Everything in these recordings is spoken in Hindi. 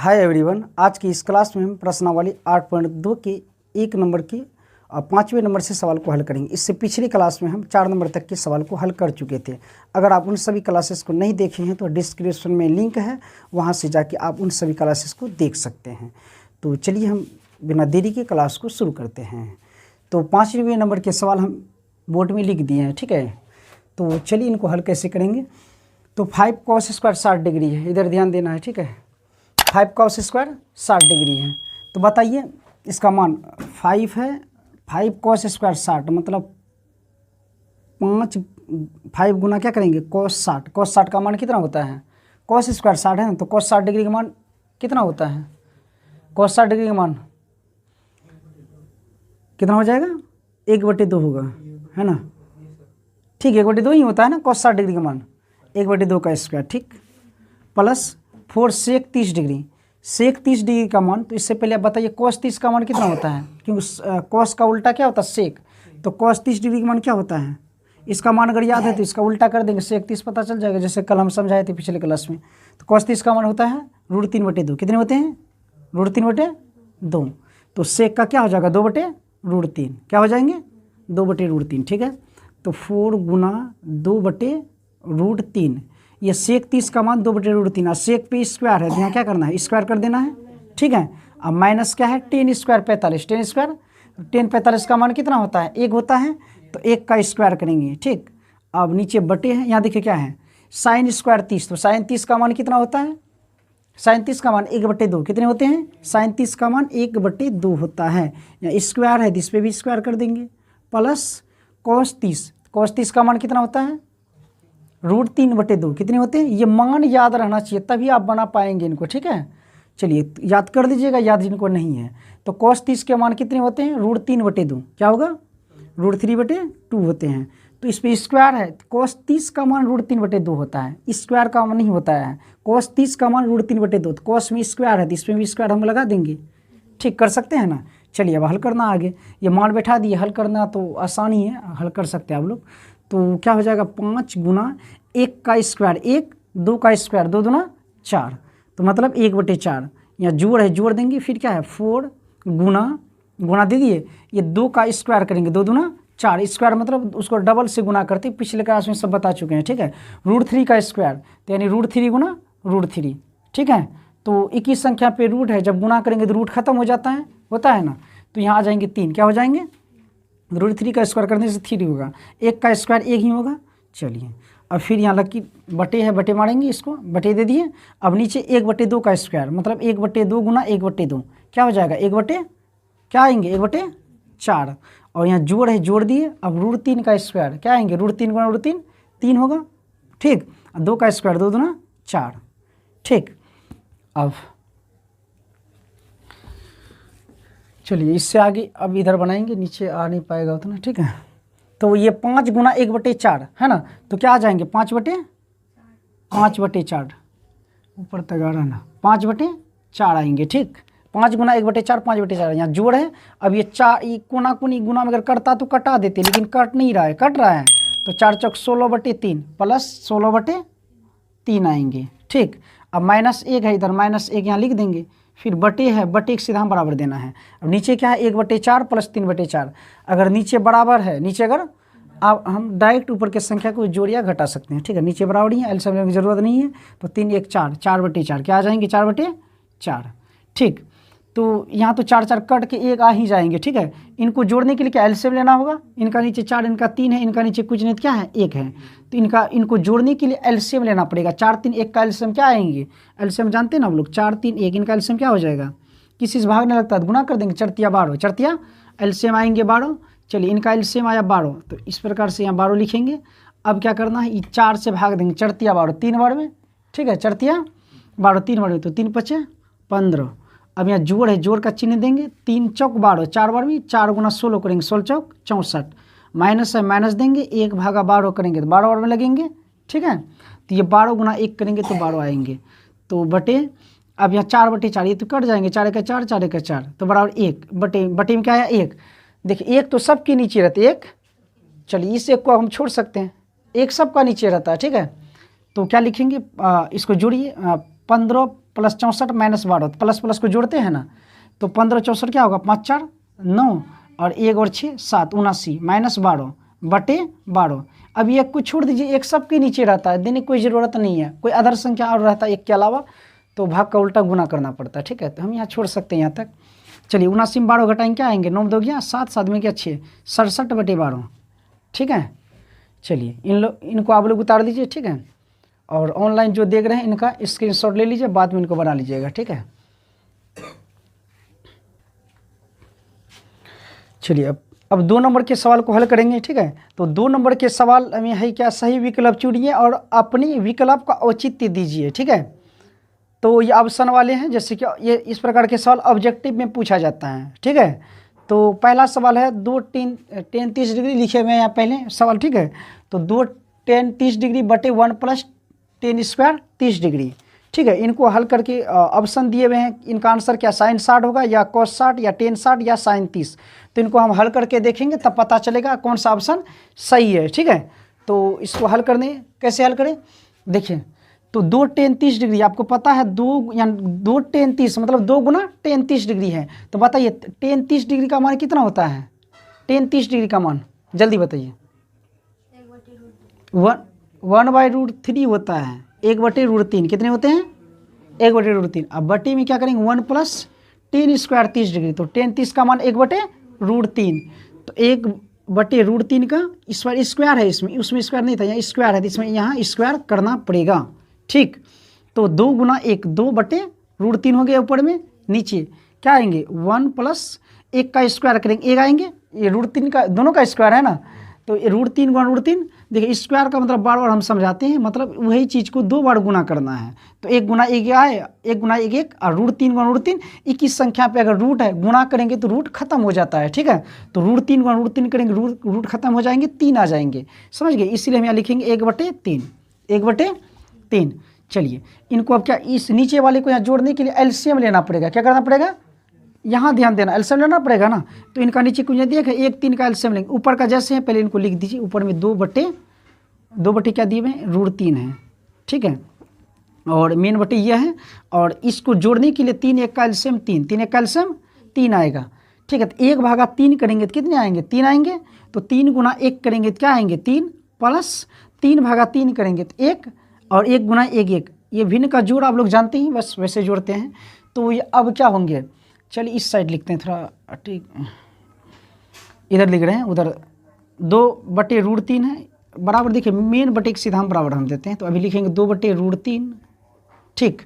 हाय एवरीवन, आज की इस क्लास में हम प्रश्नावली 8.2 के 1 नंबर के 5वें नंबर से सवाल को हल करेंगे। इससे पिछली क्लास में हम 4 नंबर तक के सवाल को हल कर चुके थे। अगर आप उन सभी क्लासेस को नहीं देखे हैं तो डिस्क्रिप्शन में लिंक है, वहां से जाके आप उन सभी क्लासेस को देख सकते हैं। तो चलिए हम बिना देरी के क्लास को शुरू करते हैं। तो 5वें नंबर के सवाल हम बोर्ड में लिख दिए हैं, ठीक है। तो चलिए इनको हल कैसे करेंगे। तो 5 cos स्क्वायर 60 डिग्री है, इधर ध्यान देना है, ठीक है। 5 cos स्क्वायर 60 डिग्री है, तो बताइए इसका मान 5 है। 5 cos स्क्वायर 60 मतलब 5 गुना क्या करेंगे cos 60। cos 60 का मान कितना होता है, cos स्क्वायर 60 है ना, तो cos 60 डिग्री का मान कितना होता है, cos 60 डिग्री का मान कितना हो जाएगा, 1/2 होगा, है ना। ठीक, 1/2 ही होता है ना cos 60 डिग्री का मान, 1/2 का स्क्वायर, ठीक, plus 4 sec 30 degree. sec 30 degree का मान, तो इससे पहले आप बताइए cos 30 का मान कितना होता है, क्योंकि cos का उल्टा क्या होता है sec, तो cos 30 डिग्री का मान क्या होता है, इसका मान अगर याद है तो इसका उल्टा कर देंगे, sec 30 पता चल जाएगा, जैसे कल हम समझाए थे पिछले क्लास में। तो cos 30 का मान होता है √3/2। कितने होते हैं, √3/2। तो sec का क्या हो जाएगा 2/√3, क्या हो जाएंगे 2/√3, ठीक है। तो 4 गुना 2/√3, ये sec 30 का मान 2/√3, और sec पे स्क्वायर है तो यहाँ क्या करना है, स्क्वायर कर देना है, ठीक है। अब माइनस क्या है, 10 स्क्वायर 45, 10 स्क्वायर 10 45 का मान कितना होता है, 1 होता है, तो 1 का स्क्वायर करेंगे, ठीक। अब नीचे बटे हैं, यहाँ देखिए क्या है sin स्क्वायर 30, तो sin 30 का मान कितना होता है, sin 30 का मान 1/2। कितने होते हैं, sin 30 का मान 1/2 होता है। यहाँ स्क्वायर है, इस पर भी स्क्वायर कर देंगे, प्लस cos 30 का मान कितना होता है √3/2। कितने होते हैं, ये मान याद रहना चाहिए तभी आप बना पाएंगे इनको, ठीक है। चलिए याद कर दीजिएगा, याद जिनको नहीं है। तो cos 30 के मान कितने होते हैं √3/2, क्या होगा √3/2 होते हैं। तो इस पर स्क्वायर है, cos 30 का मान √3/2 होता है, स्क्वायर का मान नहीं होता है। cos 30 का मान √3/2, तो cos में स्क्वायर है तो इसमें भी स्क्वायर हम लगा देंगे, ठीक, कर सकते हैं ना। चलिए अब हल करना आगे, ये मान बैठा दिए, हल करना तो आसानी है, हल कर सकते हैं आप लोग। तो क्या हो जाएगा 5 गुना 1 का स्क्वायर 1, 2 का स्क्वायर 2 दूना 4, तो मतलब 1/4। यहाँ जोड़ है, जोड़ देंगे, फिर क्या है 4 गुना दे दिए, ये 2 का स्क्वायर करेंगे 2 दूना 4, स्क्वायर मतलब उसको डबल से गुना करते, पिछले क्लास में सब बता चुके हैं, ठीक है। √3 का स्क्वायर तो यानी √3 गुना √3, ठीक है। तो एक ही संख्या पे रूट है, जब गुना करेंगे तो रूट खत्म हो जाता है, होता है ना। तो यहाँ आ जाएंगे 3, क्या हो जाएंगे √3 का स्क्वायर करने से 3 होगा, 1 का स्क्वायर 1 ही होगा। चलिए अब फिर यहाँ लग की बटे है, बटे मारेंगे, इसको बटे दे दिए। अब नीचे 1/2 का स्क्वायर मतलब 1/2 गुना 1/2, क्या हो जाएगा 1/, क्या आएंगे 1/4, और यहाँ जोड़ है, जोड़ दिए। अब √3 का स्क्वायर क्या आएंगे, √3 गुना √3 3 होगा, ठीक। 2 का स्क्वायर 2 दूना 4, ठीक। अब चलिए इससे आगे अब इधर बनाएंगे, नीचे आ नहीं पाएगा उतना, ठीक है। तो ये 5 गुना 1/4 है ना, तो क्या आ जाएंगे 5/4, ऊपर तक आ रहा ना, 5/4 आएंगे, ठीक। 5 गुना 1/4 5/4, यहाँ जोड़ है। अब ये 4 कोना कोनी गुना में अगर कटता तो कटा देते, लेकिन कट नहीं रहा है, कट रहा है, तो 4 चौक 16/3 प्लस 16/3 आएंगे, ठीक। अब -1 है, इधर -1 यहाँ लिख देंगे, फिर बटे है, बटे एक सीधा बराबर देना है। अब नीचे क्या है 1/4 प्लस 3/4, अगर नीचे बराबर है, नीचे अगर आप हम डायरेक्ट ऊपर के संख्या को जोड़िया घटा सकते हैं, ठीक है। नीचे बराबर ही है, एलसीएम लेने की जरूरत नहीं है, तो 3 1 4, 4/4 क्या आ जाएंगे 4/4, ठीक। तो यहाँ तो 4 4 कट के 1 आ ही जाएंगे, ठीक है। इनको जोड़ने के लिए क्या एलसीएम लेना होगा, इनका नीचे 4 इनका 3 है, इनका नीचे कुछ नहीं क्या है 1 है, तो इनको जोड़ने के लिए एलसीएम लेना पड़ेगा। 4 3 1 का एलसीएम क्या आएंगे, एलसीएम जानते हैं ना आप लोग, 4 3 1, इनका एलसीएम क्या हो जाएगा, किसी से भागने लगता है गुना कर देंगे, 4 तिया 12, 4 तिया एलसीएम आएंगे 12। चलिए इनका एलसीएम आया 12, तो इस प्रकार से यहाँ 12 लिखेंगे। अब क्या करना है, 4 से भाग देंगे, 4 तिया 12 3 बार में, ठीक है, 4 तिया 12 3 बार में, तो 3 5 15। अब यहाँ जोड़ है, जोड़ का चिन्ह देंगे, 3 चौक 12 4 बार में, 4 गुना 16 करेंगे, 16 चौक 64, माइनस है माइनस देंगे, 1/12 करेंगे तो 12 बार में लगेंगे, ठीक है। तो ये 12 गुना 1 करेंगे तो 12 आएंगे, तो बटे। अब यहाँ 4/4 ये तो कट जाएंगे, 4 1 4 4 1 4, तो बराबर 1 बटे में क्या है 1। देखिए 1 तो सबके नीचे रहते 1, चलिए इस 1 को हम छोड़ सकते हैं, 1 सबका नीचे रहता है, ठीक है। तो क्या लिखेंगे, इसको जोड़िए, 15 प्लस 64 माइनस 12, प्लस प्लस को जोड़ते हैं ना, तो 15 64 क्या होगा, 5 4 9 और 1 और 6 7, 79 माइनस 12 बटे 12। अब एक को छोड़ दीजिए, एक सब के नीचे रहता है, देने की कोई ज़रूरत नहीं है, कोई अदर संख्या और रहता है एक के अलावा तो भाग का उल्टा गुना करना पड़ता है, ठीक है। तो हम यहाँ छोड़ सकते हैं यहाँ तक। चलिए 79 में 12 घटाएंगे क्या आएंगे, 9 दो गया 7, 7 में क्या 6, 67 बटे 12, ठीक है। चलिए इनको आप लोग उतार दीजिए, ठीक है। और ऑनलाइन जो देख रहे हैं इनका स्क्रीनशॉट ले लीजिए, बाद में इनको बना लीजिएगा, ठीक है। चलिए अब 2 नंबर के सवाल को हल करेंगे, ठीक है। तो 2 नंबर के सवाल में है क्या, सही विकल्प चुनिए और अपनी विकल्प का औचित्य दीजिए, ठीक है। तो ये ऑप्शन वाले हैं, जैसे कि ये इस प्रकार के सवाल ऑब्जेक्टिव में पूछा जाता है, ठीक है। तो पहला सवाल है 2 tan 30 डिग्री लिखे हुए हैं यहाँ पहले सवाल, ठीक है। तो 2 tan 30 डिग्री बटे 1 प्लस tan स्क्वायर 30 डिग्री, ठीक है। इनको हल करके ऑप्शन दिए हुए हैं, इनका आंसर क्या sin 60 होगा या cos 60 या tan 60 या sin 30। तो इनको हम हल करके देखेंगे तब पता चलेगा कौन सा ऑप्शन सही है, ठीक है। तो इसको हल करने कैसे हल करें, देखिए। तो 2 tan 30 डिग्री आपको पता है, 2 tan 30 मतलब 2 गुना tan 30 डिग्री है। तो बताइए tan 30 डिग्री का मान कितना होता है, tan 30 डिग्री का मान जल्दी बताइए। 1/√3 होता है, 1/√3 कितने होते हैं, 1/√3। अब बटे में क्या करेंगे, 1 प्लस tan स्क्वायर 30 डिग्री, तो tan 30 का मान 1/√3। तो 1/√3 का स्क्वायर है, इसमें उसमें स्क्वायर नहीं था, यहाँ स्क्वायर है, तो इसमें यहाँ स्क्वायर करना पड़ेगा, ठीक। तो 2 गुना 1 2/√3 हो गया, ऊपर में नीचे क्या आएंगे 1 प्लस 1 का स्क्वायर करेंगे, 1 आएंगे, ये √3 का दोनों का स्क्वायर है ना, तो √3 गुना √3, देखिए स्क्वायर का मतलब बार बार हम समझाते हैं, मतलब वही चीज़ को 2 बार गुना करना है। तो 1 गुना 1 आए, 1 गुना 1 1 और √3 गुना √3, 21 संख्या पे अगर रूट है गुना करेंगे तो रूट खत्म हो जाता है, ठीक है। तो √3 गुना √3 करेंगे, रूट खत्म हो जाएंगे, 3 आ जाएंगे, समझ गए। इसीलिए हम यहाँ लिखेंगे 1/3, 1/3। चलिए इनको अब क्या, इस नीचे वाले को यहाँ जोड़ने के लिए एलसीएम लेना पड़ेगा, क्या करना पड़ेगा, यहाँ ध्यान देना, एलसीएम लेना पड़ेगा ना। तो इनका नीचे कुछ दिया है 1 3 का एलसीएम लेंगे, ऊपर का जैसे है पहले इनको लिख दीजिए, ऊपर में 2 बटे क्या दिए हुए हैं, √3 है, ठीक है। और मेन बटे यह है, और इसको जोड़ने के लिए 3 1 का एलसीएम 3, 3 1 का एलसीएम 3 आएगा, ठीक है। तो 1/3 करेंगे तो कितने आएंगे, 3 आएंगे। तो 3 गुना 1 करेंगे तो क्या आएंगे 3, प्लस 3/3 करेंगे तो 1, और 1 गुना 1 1, ये भिन्न का जोड़ आप लोग जानते हैं, बस वैसे जोड़ते हैं। तो ये अब क्या होंगे, चलिए इस साइड लिखते हैं थोड़ा, ठीक, इधर लिख रहे हैं, उधर 2/√3 है बराबर, देखिए मेन बटे के सीधा हम बराबर हम देते हैं, तो अभी लिखेंगे 2/√3, ठीक।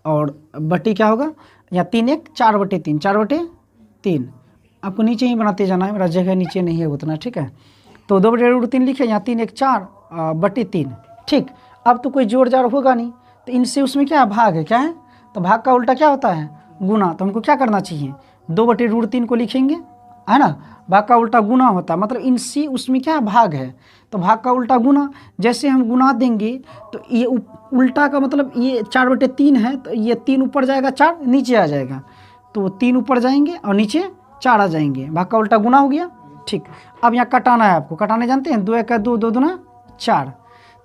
और बटे क्या होगा, या 3 1 4/3, 4/3, आपको नीचे ही बनाते जाना है, मेरा जगह नीचे नहीं है उतना, ठीक है। तो 2/√3 लिखे, यहाँ 3 1 4/3, ठीक। अब तो कोई जोड़ जाड़ होगा नहीं, तो इनसे उसमें क्या भाग है, क्या है, तो भाग का उल्टा क्या होता है, गुना। तो हमको क्या करना चाहिए, 2/√3 को लिखेंगे, है ना, भाग का उल्टा गुना होता है, मतलब इनसे उसमें क्या भाग है, तो भाग का उल्टा गुना। जैसे हम गुना देंगे तो ये उल्टा का मतलब ये 4/3 है, तो ये 3 ऊपर जाएगा, 4 नीचे आ जाएगा, तो 3 ऊपर जाएंगे और नीचे 4 आ जाएंगे, भाग का उल्टा गुना हो गया, ठीक। अब यहाँ कटाना है, आपको कटाने जानते हैं, 2 1 2 2 2 4,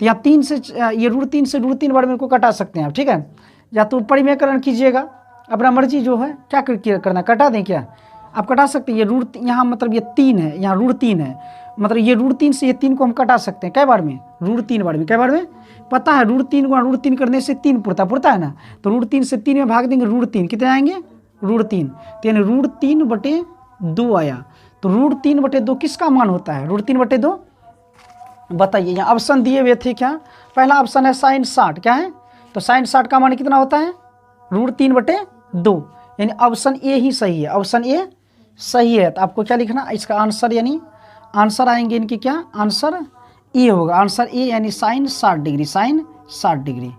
तो यहाँ 3 से ये √3 से √3 बार में को कटा सकते हैं आप, ठीक है। या तो परिमेयकरण कीजिएगा, अपना मर्जी जो है, क्या करना, कटा दें क्या, आप कटा सकते हैं। ये यहाँ मतलब ये 3 है, यहाँ √3 है, मतलब ये √3 से ये 3 को हम कटा सकते हैं, कै बार में, √3 बार में, कै बार में, पता है √3 गुना √3 करने से 3 पुरता है ना, तो √3 से 3 में भाग देंगे, √3 कितने आएंगे, √3, तो यानी √3/2 आया। तो √3/2 किसका मान होता है, √3/2, बताइए। यहाँ ऑप्शन दिए हुए थे, क्या पहला ऑप्शन है sin 60, क्या है, तो sin 60 का मान कितना होता है, √3/2, यानी ऑप्शन ए ही सही है, ऑप्शन ए सही है। तो आपको क्या लिखना, इसका आंसर, यानी आंसर आएंगे इनके क्या, आंसर ए होगा, आंसर ए यानी sin 60 degree, sin 60 degree,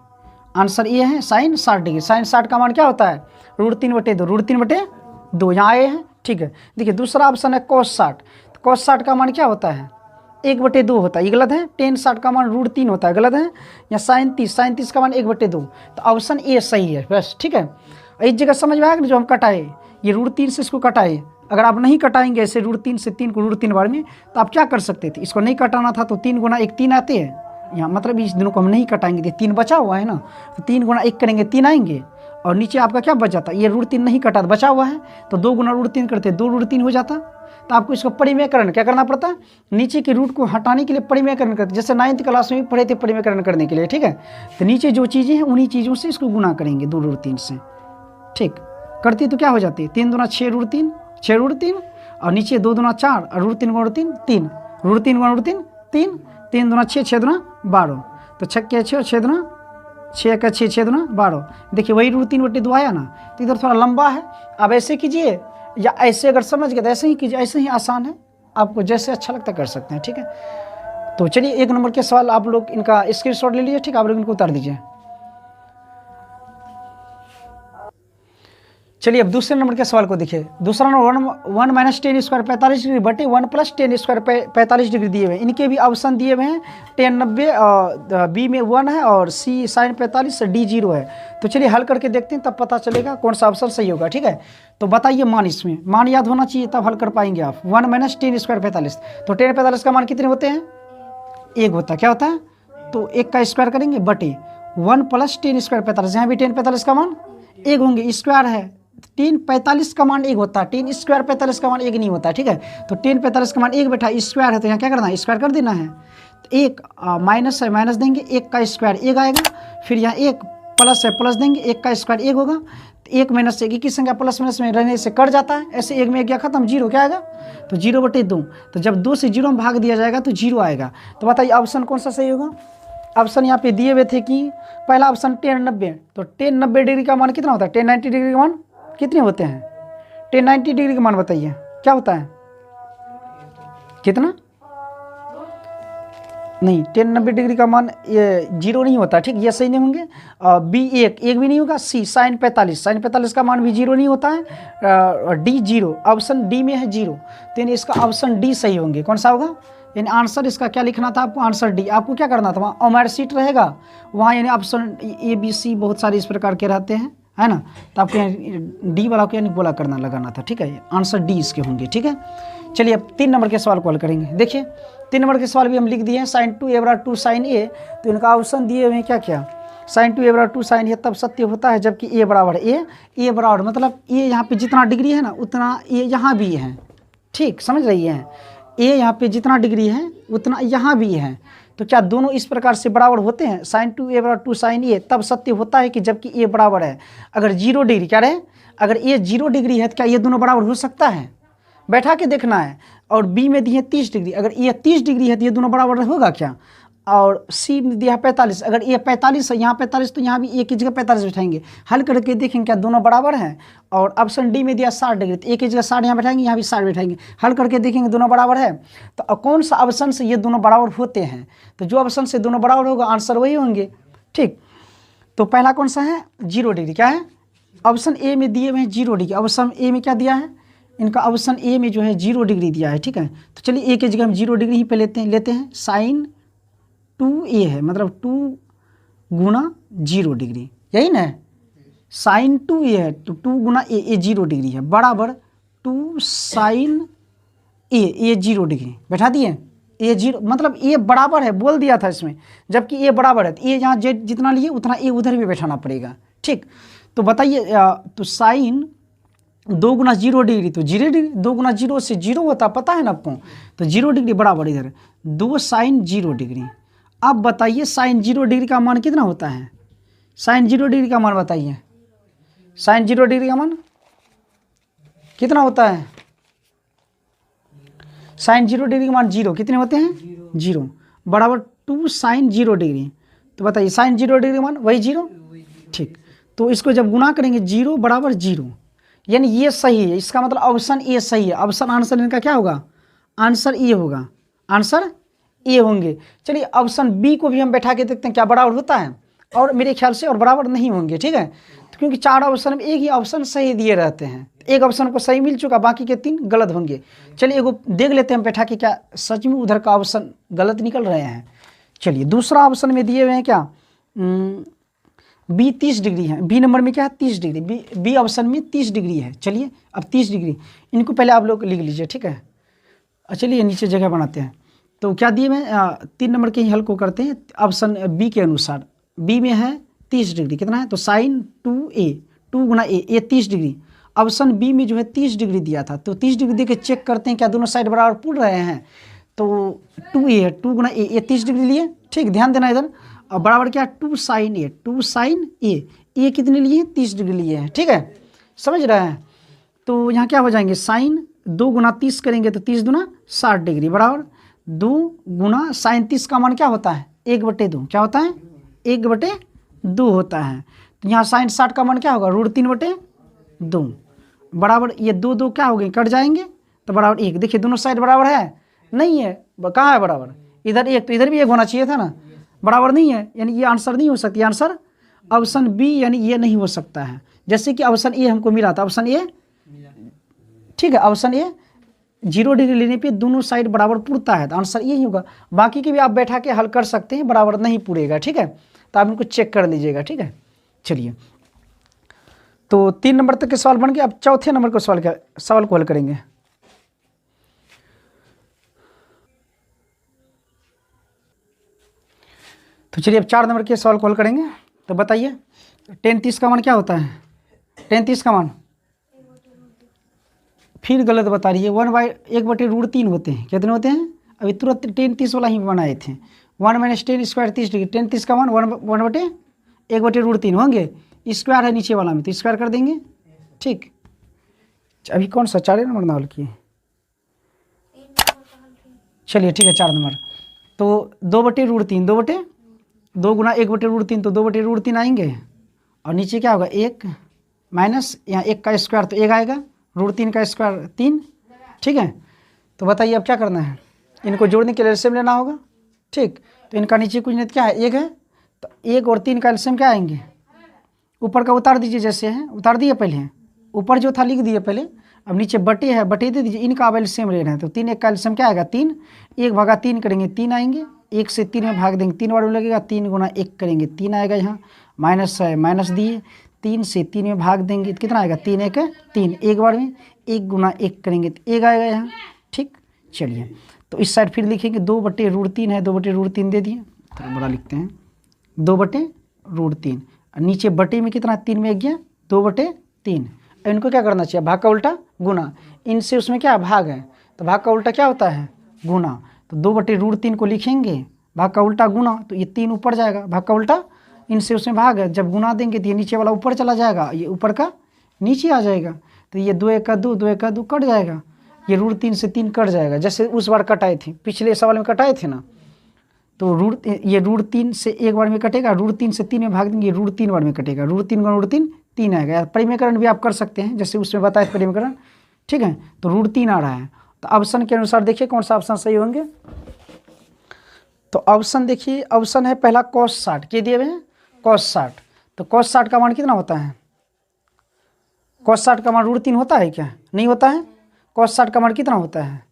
answer A है sin 60 डिग्री। sin 60 का मान क्या होता है, √3/2, √3/2 यहाँ आए हैं, ठीक है। देखिए दूसरा ऑप्शन है cos 60, तो cos 60 का मान क्या होता है, 1/2 होता है, ये गलत है। tan 60 का मान √3 होता है, गलत है। या sin 30 का मान 1/2, तो ऑप्शन ए सही है, बस, ठीक है। इस जगह समझ में आया कि जो हम कटाए, ये √3 से इसको कटाए, अगर आप नहीं कटाएंगे ऐसे √3 से 3 को √3 बार में, तो आप क्या कर सकते थे, इसको नहीं कटाना था तो 3 गुना 1 3 आते हैं, यहाँ मतलब इस दिनों को हम नहीं कटाएंगे, 3 बचा हुआ है ना, तो 3 गुना 1 करेंगे 3 आएंगे, और नीचे आपका क्या बच जाता, ये √3 नहीं कटा बचा हुआ है, तो 2 गुना √3 करते 2 √3 हो जाता। तो आपको इसको परिमेयकरण क्या करना पड़ता है, नीचे के रूट को हटाने के लिए परिमेयकरण करते, जैसे 9th क्लास में भी पढ़े थे परिमेयकरण करने के लिए, ठीक है। तो नीचे जो चीज़ें हैं उन्हीं चीज़ों से इसको गुना करेंगे 2 √3 से, ठीक। करती तो क्या हो जाती है, 3 दूना 6 √3, 6 √3, और नीचे 2 दूना 4 और √3 गुणा √3 3, √3 गुणा √3 3, 3 दूना 6, 6 दूना 12, तो 6 के 6 और 6 दूना 6 का 6, 6 दूना 12। देखिए वही √3/2 आया ना, तो इधर थोड़ा लंबा है। अब ऐसे कीजिए या ऐसे अगर समझ गए तो ऐसे ही कीजिए, ऐसे ही आसान है, आपको जैसे अच्छा लगता कर सकते हैं, ठीक है। तो चलिए 1 नंबर के सवाल आप लोग इनका स्क्रीनशॉट ले लीजिए, ठीक है, आप लोग इनको उतार दीजिए। चलिए अब दूसरे नंबर के सवाल को देखिए। दूसरा नंबर 1 - 10² 45 डिग्री बटे 1 + 10² 45 डिग्री दिए हुए हैं। इनके भी ऑप्शन दिए हुए हैं, tan 90 बी में 1 है और सी sin 45 डी 0 है। तो चलिए हल करके देखते हैं, तब पता चलेगा कौन सा ऑप्शन सही होगा, ठीक है। तो बताइए मान, इसमें मान याद होना चाहिए तब हल कर पाएंगे आप। 1 - 10² 45, तो tan 45 का मान कितने होते हैं, 1 होता है, क्या होता है, तो 1 का स्क्वायर करेंगे बटे 1 + tan² 45, यहाँ भी tan 45 का मान 1 होंगे, स्क्वायर है, tan 45 का मान 1 होता है, tan² 45 का मान 1 नहीं होता है, ठीक है। तो tan 45 का मान 1 बैठा, स्क्वायर है, तो यहाँ क्या करना है, स्क्वायर कर देना है। तो 1 माइनस है, माइनस देंगे, 1 का स्क्वायर 1 आएगा, फिर यहाँ 1 प्लस है, प्लस देंगे, 1 का स्क्वायर 1 होगा, तो 1 - 1 की संख्या प्लस माइनस में रहने से कट जाता है, ऐसे 1 में 1 गया खत्म, 0 क्या आएगा, तो 0/2। तो जब 2 से 0 में भाग दिया जाएगा तो 0 आएगा। तो बताइए ऑप्शन कौन सा सही होगा। ऑप्शन यहाँ पे दिए हुए थे कि पहला ऑप्शन tan 90, तो tan 90 डिग्री का मान कितना होता है, tan 90 डिग्री का मान कितने होते हैं, tan 90 डिग्री का मान बताइए क्या होता है, कितना, नहीं tan 90 डिग्री का मान 0 नहीं होता, ठीक, ये सही नहीं होंगे। बी 1 भी नहीं होगा, सी sin 45 का मान भी 0 नहीं होता है, डी 0, ऑप्शन डी में है 0, तो यानी इसका ऑप्शन डी सही होंगे। कौन सा होगा, यानी आंसर इसका क्या लिखना था आपको, आंसर डी। आपको क्या करना था, वहाँ ओमर सीट रहेगा वहाँ, यानी ऑप्शन ए बी सी बहुत सारे इस प्रकार के रहते हैं, है ना, तो आपको यहाँ डी वाला को यानी बोला करना लगाना था, ठीक है, आंसर डी इसके होंगे, ठीक है। चलिए अब 3 नंबर के सवाल को हल करेंगे। देखिए 3 नंबर के सवाल भी हम लिख दिए हैं, sin 2 = 2 sin a, तो इनका ऑप्शन दिए हुए हैं क्या क्या, sin 2 = 2 sin a तब सत्य होता है जबकि a बराबर a बराबर मतलब a यहाँ पे जितना डिग्री है ना उतना a यहाँ भी है, ठीक, समझ रही हैं, a यहाँ पे जितना डिग्री है उतना यहाँ भी है, तो क्या दोनों इस प्रकार से बराबर होते हैं, sin 2 = 2 sin a तब सत्य होता है कि जबकि a बराबर है, अगर 0 डिग्री क्या रहे, अगर a 0 डिग्री है तो क्या ये दोनों बराबर हो सकता है, बैठा के देखना है। और बी में दिए 30 डिग्री, अगर ये 30 डिग्री है तो ये दोनों बराबर होगा क्या, और सी में दिया 45, अगर ये 45 है यहाँ 45 तो यहाँ भी एक की जगह 45 बैठाएंगे, हल करके देखेंगे क्या दोनों बराबर हैं। और ऑप्शन डी में दिया 60 डिग्री, तो एक की जगह 60 यहाँ बैठाएंगे, यहाँ भी 60 बैठाएंगे, हल करके देखेंगे दोनों बराबर है। तो कौन सा ऑप्शन से ये दोनों बराबर होते हैं, तो जो ऑप्शन से दोनों बराबर होगा आंसर वही होंगे, ठीक। तो पहला कौन सा है, 0 डिग्री, क्या है, ऑप्शन ए में दिए हुए हैं 0 डिग्री, ऑप्शन ए में क्या दिया है, इनका ऑप्शन ए में जो है 0 डिग्री दिया है, ठीक है। तो चलिए ए की जगह हम 0 डिग्री ही पे लेते हैं, sin 2a है, मतलब 2 गुना 0 डिग्री, यही ना, sin 2a है तो 2 गुना ए 0 डिग्री है, बराबर 2 sin ए 0 डिग्री बैठा दिए, ए 0 मतलब ए बराबर है बोल दिया था इसमें, जबकि ए बराबर है तो ए यहाँ जितना लिए उतना ए उधर भी बैठाना पड़ेगा, ठीक। तो बताइए, तो sin 2 गुना 0 डिग्री तो 0 डिग्री, 2 गुना 0 से 0 होता पता है ना आपको, तो 0 डिग्री बराबर इधर 2 sin 0 डिग्री। अब बताइए sin 0 डिग्री का मान कितना होता है, sin 0 डिग्री का मान बताइए, sin 0 डिग्री का मान कितना होता है, sin 0 डिग्री का मान 0 कितने होते हैं, 0 बराबर 2 sin 0 डिग्री। तो बताइए sin 0 डिग्री का मान वही 0, ठीक। तो इसको जब गुना करेंगे 0 बराबर 0, यानी ये सही है, इसका मतलब ऑप्शन ए सही है, ऑप्शन आंसर इनका क्या होगा, आंसर ए होगा, आंसर ए होंगे। चलिए ऑप्शन बी को भी हम बैठा के देखते हैं क्या बराबर होता है, और मेरे ख्याल से और बराबर नहीं होंगे, ठीक है, तो क्योंकि 4 ऑप्शन में एक ही ऑप्शन सही दिए रहते हैं, एक ऑप्शन को सही मिल चुका, बाकी के 3 गलत होंगे। चलिए एगो देख लेते हैं हम बैठा के क्या सच में उधर का ऑप्शन गलत निकल रहे हैं। चलिए दूसरा ऑप्शन में दिए हुए हैं क्या, बी 30 डिग्री है, बी नंबर में क्या है 30 डिग्री, बी ऑप्शन में 30 डिग्री है। चलिए अब 30 डिग्री इनको पहले आप लोग लिख लीजिए, ठीक है। चलिए नीचे जगह बनाते हैं, तो क्या दिए मैं 3 नंबर के ही हल को करते हैं ऑप्शन बी के अनुसार। बी में है 30 डिग्री, कितना है तो sin 2a 2 गुना ए 30 डिग्री। ऑप्शन बी में जो है 30 डिग्री दिया था, तो 30 डिग्री दे के चेक करते हैं क्या दोनों साइड बराबर पूर रहे हैं। तो 2a है, 2 गुना ए 30 डिग्री लिए, ठीक, ध्यान देना इधर। और बराबर क्या 2 साइन ए, 2 साइन ए कितने लिए हैं 30 डिग्री लिए हैं, ठीक है, समझ रहे हैं। तो यहाँ क्या हो जाएंगे साइन 2 गुना 30 करेंगे तो 30 गुना 60 डिग्री बराबर 2 गुना साइन 30 का मान क्या होता है 1/2, क्या होता है 1/2 होता है। तो यहाँ साइन 60 का मान क्या होगा √3/2 बराबर ये 2 क्या हो गए कट जाएंगे तो बराबर 1। देखिए दोनों साइड बराबर है नहीं है, कहाँ है बराबर, इधर 1 तो इधर भी 1 होना चाहिए था ना, बराबर नहीं है, यानी ये आंसर नहीं हो सकती। आंसर ऑप्शन बी यानी ये नहीं हो सकता है। जैसे कि ऑप्शन ए हमको मिला था, ऑप्शन ए, ठीक है, ऑप्शन ए 0 डिग्री लेने पे दोनों साइड बराबर पुरता है, तो आंसर यही होगा। बाकी के भी आप बैठा के हल कर सकते हैं, बराबर नहीं पुरेगा, ठीक है, तो आप इनको चेक कर लीजिएगा, ठीक है। चलिए तो 3 नंबर तक के सवाल बन गए, अब चौथे नंबर के सवाल को हल करेंगे। तो चलिए अब 4 नंबर के सवाल को हल करेंगे। तो बताइए tan 30 का मान क्या होता है, tan 30 का मान फिर गलत बता रही है, 1/√3 होते हैं, कितने होते हैं, अभी तुरंत tan 30 वाला ही बनाए थे, 1 - tan स्क्वायर 30 डिग्री, tan 30 का मान 1/√3 होंगे, स्क्वायर है नीचे वाला में तो स्क्वायर कर देंगे, ठीक। अभी कौन सा 4 नंबर ना हल किए, चलिए ठीक है 4 नंबर। तो 2/√3 2 गुना 1/√3 तो 2/√3 आएंगे, और नीचे क्या होगा 1 माइनस यहाँ 1 का स्क्वायर तो 1 आएगा, √3 का स्क्वायर 3, ठीक है। तो बताइए अब क्या करना है, इनको जोड़ने के लिए एलसीएम लेना होगा, ठीक। तो इनका नीचे कुछ नहीं क्या है 1 है, तो 1 और 3 का एलसीएम क्या आएंगे, ऊपर का उतार दीजिए, जैसे है उतार दिए पहले हैं, ऊपर जो था लिख दिए पहले, अब नीचे बटे है बटे दे दीजिए, इनका अब एलसीएम लेना है। तो 3 1 का एलसीएम क्या आएगा 3, 1/3 करेंगे 3 आएंगे, 1 से 3 में भाग देंगे 3 बार में लगेगा, 3 गुना 1 करेंगे 3 आएगा, यहाँ माइनस है माइनस दिए, 3 से 3 में भाग देंगे कितना आएगा 3 1 3, एक बार में 1 गुना 1 करेंगे तो 1 आएगा यहाँ, ठीक। चलिए तो इस साइड फिर लिखेंगे 2/√3 है, 2/√3 दे दिए, तो बड़ा लिखते हैं 2/√3, नीचे बटे में कितना 3 में 1 गया 2/3। इनको क्या करना चाहिए भाग का उल्टा गुना, इनसे उसमें क्या भाग है तो भाग का उल्टा क्या होता है गुना, तो 2/√3 को लिखेंगे भाग का उल्टा गुना, तो ये 3 ऊपर जाएगा, भाग का उल्टा इनसे उसमें भाग है, जब गुना देंगे तो ये नीचे वाला ऊपर चला जाएगा, ये ऊपर का नीचे आ जाएगा, तो ये 2 1 का 2 2 1 का 2 कट जाएगा, ये √3 से 3 कट जाएगा, जैसे उस बार कटाए थे पिछले सवाल में कटाए थे ना, तो ये √3 से एक बार में कटेगा, √3 से 3 में भाग देंगे √3 बार में कटेगा, √3 गुना √3 3 आएगा। परिमेयकरण भी आप कर सकते हैं जैसे उसमें बताए परिमेयकरण, ठीक है। तो √3 आ रहा है, तो ऑप्शन के अनुसार देखिए कौन सा ऑप्शन सही होंगे। तो ऑप्शन देखिए, ऑप्शन है पहला cos 60, के दिए हुए हैं cos 60, तो cos 60 का मान कितना होता है, cos 60 का मान √3 होता है क्या, नहीं होता है, cos 60 का मान कितना होता है,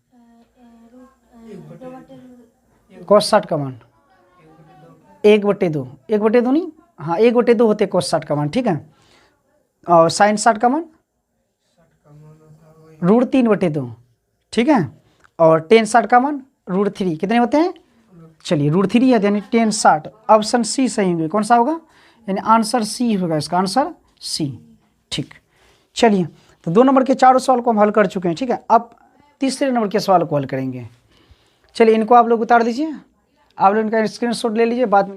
cos 60 का मान 1/2, 1/2 नहीं, हाँ 1/2 होते cos 60 का मान, ठीक है। और sin 60 का मान √3/2, ठीक है। और tan 60 का मान √3, कितने होते हैं, चलिए √3 है यानी tan 60, ऑप्शन सी सही होंगे, कौन सा होगा, यानी आंसर सी होगा, इसका आंसर सी, ठीक। चलिए तो 2 नंबर के 4 सवाल को हम हल कर चुके हैं, ठीक है। अब तीसरे नंबर के सवाल को हल करेंगे। चलिए इनको आप लोग उतार दीजिए, आप लोग इनका स्क्रीनशॉट ले लीजिए, बाद में